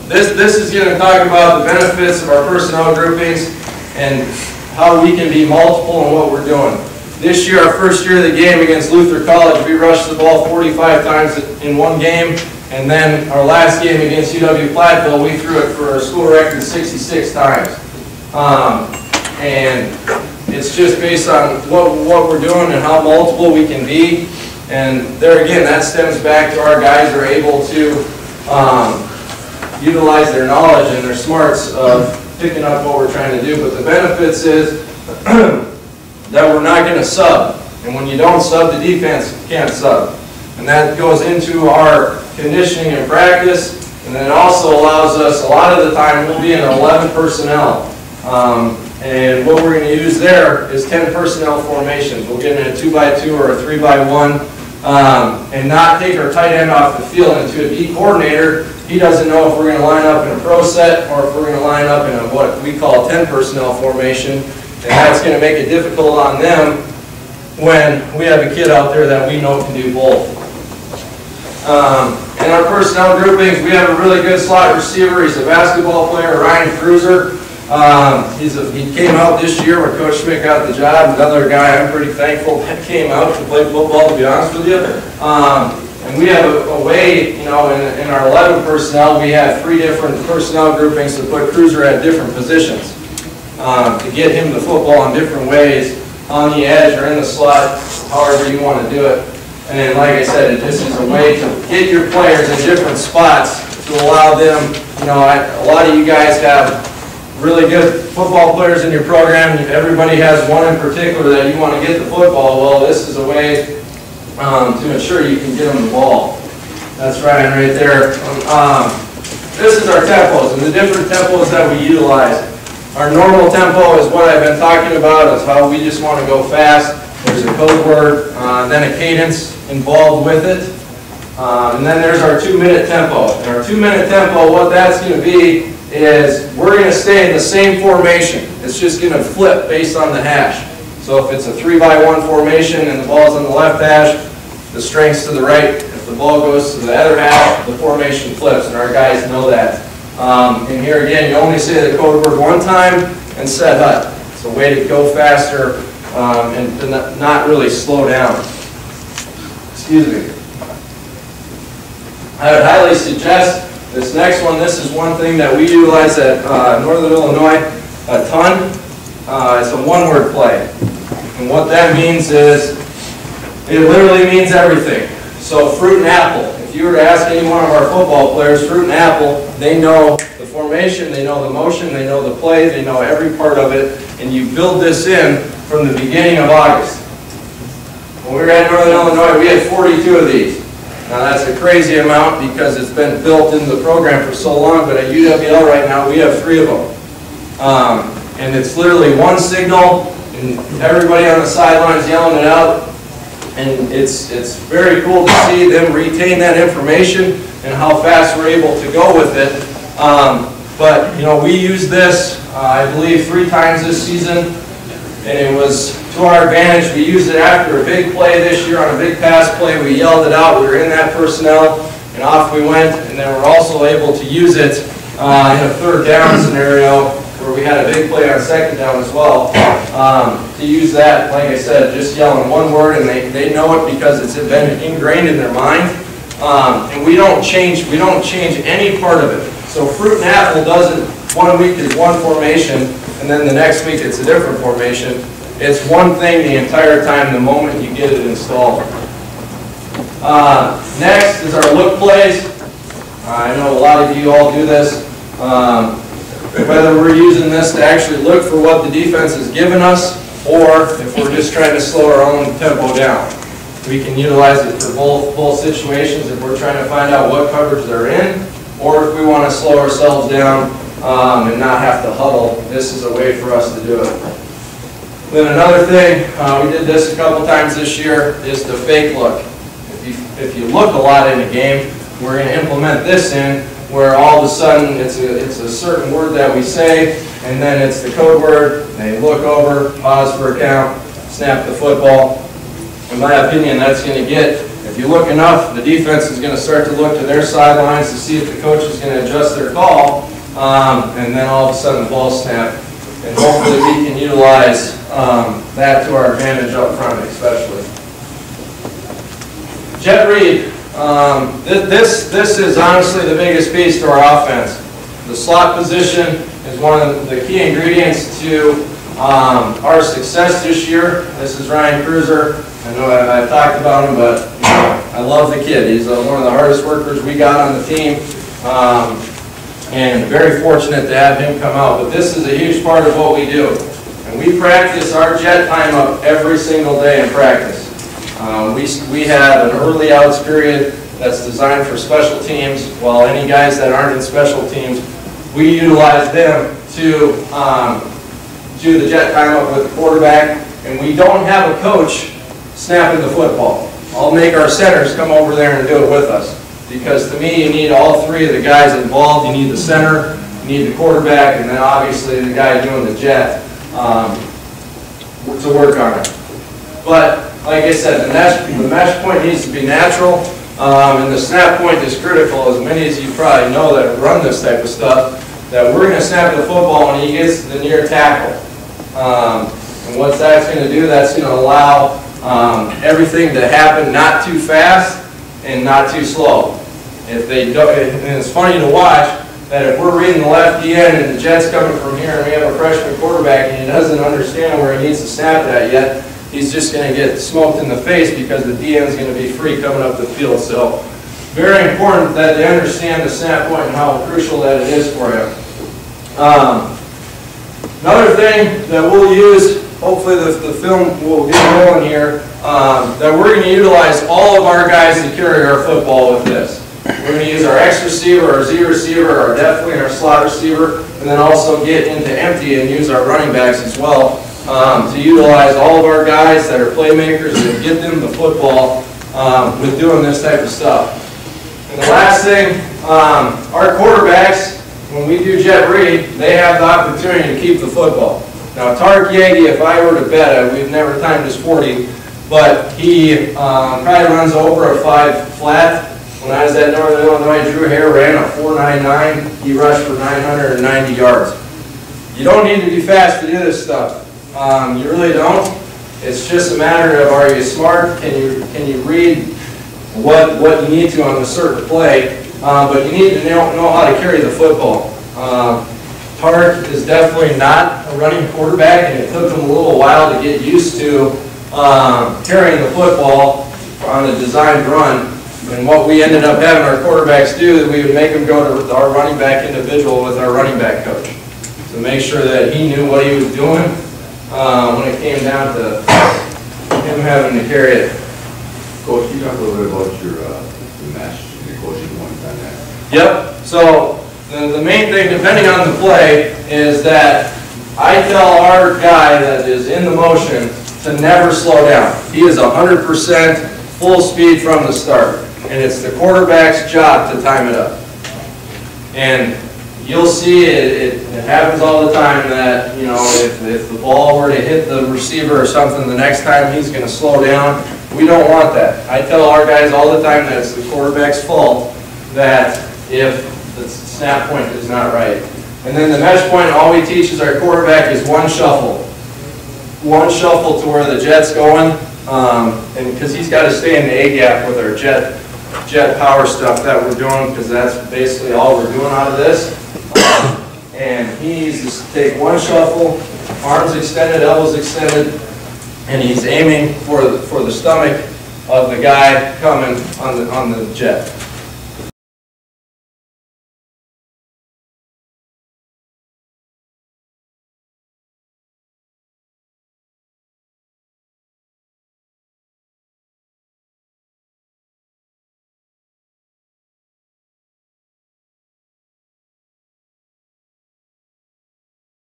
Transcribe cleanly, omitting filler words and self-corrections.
This is going to talk about the benefits of our personnel groupings and how we can be multiple in what we're doing. This year, our first year of the game against Luther College, we rushed the ball 45 times in one game, and then our last game against UW-Platteville, we threw it for a school record 66 times. And it's just based on what we're doing and how multiple we can be. And there again, that stems back to our guys are able to utilize their knowledge and their smarts of picking up what we're trying to do. But the benefits is that we're not going to sub. And when you don't sub, the defense can't sub. And that goes into our conditioning and practice. And then it also allows us, a lot of the time, we'll be in 11 personnel. And what we're going to use there is 10 personnel formations. We'll get in a 2x2 or a 3x1 and not take our tight end off the field. And to a D coordinator, he doesn't know if we're going to line up in a pro set or if we're going to line up in a, what we call a 10 personnel formation. And that's going to make it difficult on them when we have a kid out there that we know can do both. In our personnel groupings, we have a really good slot receiver. He's a basketball player, Ryan Cruiser. He came out this year when Coach Schmidt got the job. Another guy I'm pretty thankful that came out to play football, to be honest with you. And we have a way, you know, in our 11 personnel, we have 3 different personnel groupings to put Cruiser at different positions to get him the football in different ways, on the edge or in the slot, however you want to do it. And like I said, this is a way to get your players in different spots to allow them, you know, a lot of you guys have really good football players in your program. Everybody has one in particular that you want to get the football. Well, this is a way to ensure you can get them the ball. That's Ryan right there. This is our tempos and the different tempos that we utilize. Our normal tempo is what I've been talking about. It's how we just want to go fast. There's a code word, then a cadence involved with it. And then there's our 2-minute tempo. And our 2-minute tempo, what that's going to be is we're going to stay in the same formation. It's just going to flip based on the hash. So if it's a 3x1 formation and the ball's on the left hash, the string's to the right. If the ball goes to the other hash, the formation flips, and our guys know that. And here again, you only say the code word one time and set HUD. It's a way to go faster and to not really slow down. Excuse me. I would highly suggest this next one. This is one thing that we utilize at Northern Illinois a ton. It's a one-word play. And what that means is, it literally means everything. So fruit and apple. If you were to ask any one of our football players, fruit and apple, they know the formation, they know the motion, they know the play, they know every part of it. And you build this in from the beginning of August. When we were at Northern Illinois, we had 42 of these. Now that's a crazy amount because it's been built into the program for so long, but at UWL right now we have 3 of them. And it's literally one signal and everybody on the sidelines yelling it out. And it's very cool to see them retain that information and how fast we're able to go with it. But you know, we used this, I believe, 3 times this season, and it was to our advantage. We used it after a big play this year on a big pass play. We yelled it out. We were in that personnel, and off we went. And then we're also able to use it in a 3rd down scenario where we had a big play on 2nd down as well. To use that, like I said, just yelling one word, and they know it because it's been ingrained in their mind. And we don't change any part of it. So fruit and apple doesn't, one week is one formation, and then the next week it's a different formation. It's one thing the entire time the moment you get it installed. Next is our look plays. I know a lot of you all do this. Whether we're using this to actually look for what the defense has given us, or if we're just trying to slow our own tempo down. We can utilize it for both situations if we're trying to find out what coverage they're in, or if we want to slow ourselves down and not have to huddle. This is a way for us to do it. Then another thing, we did this a couple times this year, is the fake look. If you look a lot in a game, we're going to implement this in where all of a sudden it's a certain word that we say, and then it's the code word. They look over, pause for a count, snap the football. In my opinion, that's going to get, if If you look enough, the defense is going to start to look to their sidelines to see if the coach is going to adjust their call, and then all of a sudden the ball snap. And hopefully we can utilize that to our advantage up front especially. Jet read. This is honestly the biggest piece to our offense. The slot position is one of the key ingredients to our success this year. This is Ryan Cruiser. I know I've talked about him, but you know, I love the kid. He's one of the hardest workers we got on the team, and very fortunate to have him come out. But this is a huge part of what we do. And we practice our jet time up every single day in practice. We have an early outs period that's designed for special teams, while any guys that aren't in special teams, we utilize them to do the jet time up with the quarterback, and we don't have a coach snapping the football. I'll make our centers come over there and do it with us, because to me you need all three of the guys involved. You need the center, you need the quarterback, and then obviously the guy doing the jet to work on it. But like I said, the mesh point needs to be natural, and the snap point is critical. As many as you probably know that run this type of stuff, that we're going to snap the football when he gets to the near tackle. And what that's going to do, that's going to allow everything to happen not too fast and not too slow. If they don't, and it's funny to watch that if we're reading the left end and the jet's coming from here and we have a freshman quarterback and he doesn't understand where he needs to snap it at yet, he's just going to get smoked in the face because the DN is going to be free coming up the field. So very important that they understand the snap point and how crucial that it is for you. Another thing that we'll use, hopefully the film will get rolling here, that we're going to utilize all of our guys to carry our football with this. We're going to use our X receiver, our Z receiver, our definitely our slot receiver, and then also get into empty and use our running backs as well to utilize all of our guys that are playmakers and get them the football with doing this type of stuff. And the last thing, our quarterbacks, when we do jet read, they have the opportunity to keep the football. Now, Tarek Yagi, if I were to bet, we've never timed his 40, but he probably runs over a 5 flat. When I was at Northern Illinois, Drew Hare ran a 4.99. He rushed for 990 yards. You don't need to be fast to do this stuff. You really don't. It's just a matter of, are you smart? Can you read what you need to on a certain play? But you need to know how to carry the football. Tarek is definitely not a running quarterback, and it took him a little while to get used to carrying the football on a designed run. And what we ended up having our quarterbacks do is we would make them go to our running back individual with our running back coach to make sure that he knew what he was doing when it came down to him having to carry it. Coach, can you talk a little bit about your the mesh and your coaching points on that? Yep. So the main thing, depending on the play, is that I tell our guy that is in the motion to never slow down. He is 100% full speed from the start, and it's the quarterback's job to time it up. And you'll see it happens all the time that, you know, if the ball were to hit the receiver or something, the next time he's going to slow down. We don't want that. I tell our guys all the time that it's the quarterback's fault that if the snap point is not right. And then the mesh point, all we teach is our quarterback is one shuffle. One shuffle to where the jet's going, and because he's got to stay in the A-gap with our jet power stuff that we're doing, because that's basically all we're doing out of this. And he needs to take one shuffle, arms extended, elbows extended, and he's aiming for the stomach of the guy coming on the jet.